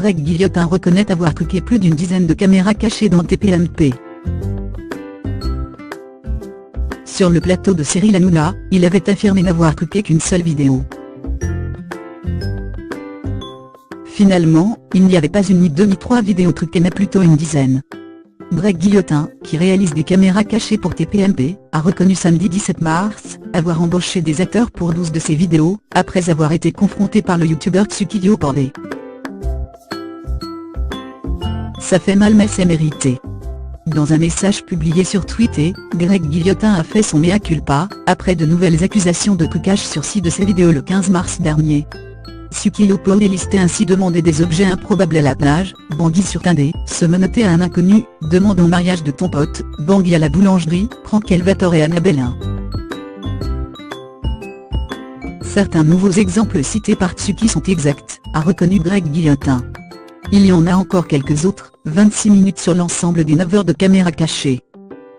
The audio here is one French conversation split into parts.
Greg Guillotin reconnaît avoir truqué plus d'une dizaine de caméras cachées dans TPMP. Sur le plateau de Cyril Hanouna, il avait affirmé n'avoir truqué qu'une seule vidéo. Finalement, il n'y avait pas une ni deux ni trois vidéos truquées mais plutôt une dizaine. Greg Guillotin, qui réalise des caméras cachées pour TPMP, a reconnu samedi 17 mars, avoir embauché des acteurs pour 12 de ses vidéos, après avoir été confronté par le youtubeur Tsukiyo Porté. Ça fait mal mais c'est mérité. Dans un message publié sur Twitter, Greg Guillotin a fait son mea culpa, après de nouvelles accusations de trucage sur 6 de ses vidéos le 15 mars dernier. Tsukiyo Porté listait ainsi demander des objets improbables à la plage, Bangui sur Tinder, se menotter à un inconnu, demande en mariage de ton pote, Bangui à la boulangerie, Franck Elvator et Annabelle. Certains nouveaux exemples cités par Tsuki sont exacts, a reconnu Greg Guillotin. Il y en a encore quelques autres, 26 minutes sur l'ensemble des 9 heures de caméras cachées.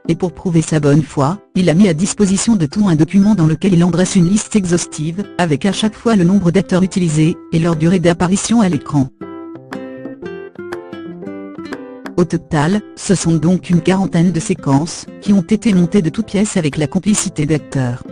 Et pour prouver sa bonne foi, il a mis à disposition de tout un document dans lequel il en dresse une liste exhaustive, avec à chaque fois le nombre d'acteurs utilisés, et leur durée d'apparition à l'écran. Au total, ce sont donc une quarantaine de séquences, qui ont été montées de toutes pièces avec la complicité d'acteurs.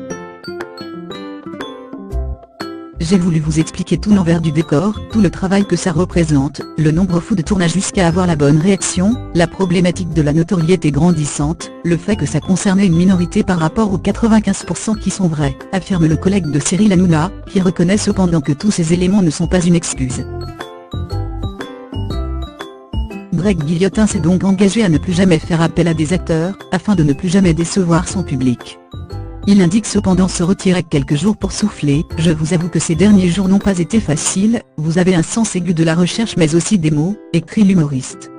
J'ai voulu vous expliquer tout l'envers du décor, tout le travail que ça représente, le nombre fou de tournages jusqu'à avoir la bonne réaction, la problématique de la notoriété grandissante, le fait que ça concernait une minorité par rapport aux 95% qui sont vrais, affirme le collègue de Cyril Hanouna, qui reconnaît cependant que tous ces éléments ne sont pas une excuse. Greg Guillotin s'est donc engagé à ne plus jamais faire appel à des acteurs, afin de ne plus jamais décevoir son public. Il indique cependant se retirer quelques jours pour souffler. Je vous avoue que ces derniers jours n'ont pas été faciles, vous avez un sens aigu de la recherche mais aussi des mots, écrit l'humoriste.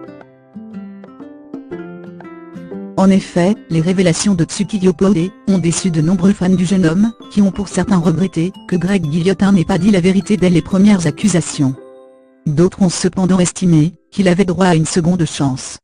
En effet, les révélations de Tsukiyo Porté ont déçu de nombreux fans du jeune homme, qui ont pour certains regretté que Greg Guillotin n'ait pas dit la vérité dès les premières accusations. D'autres ont cependant estimé qu'il avait droit à une seconde chance.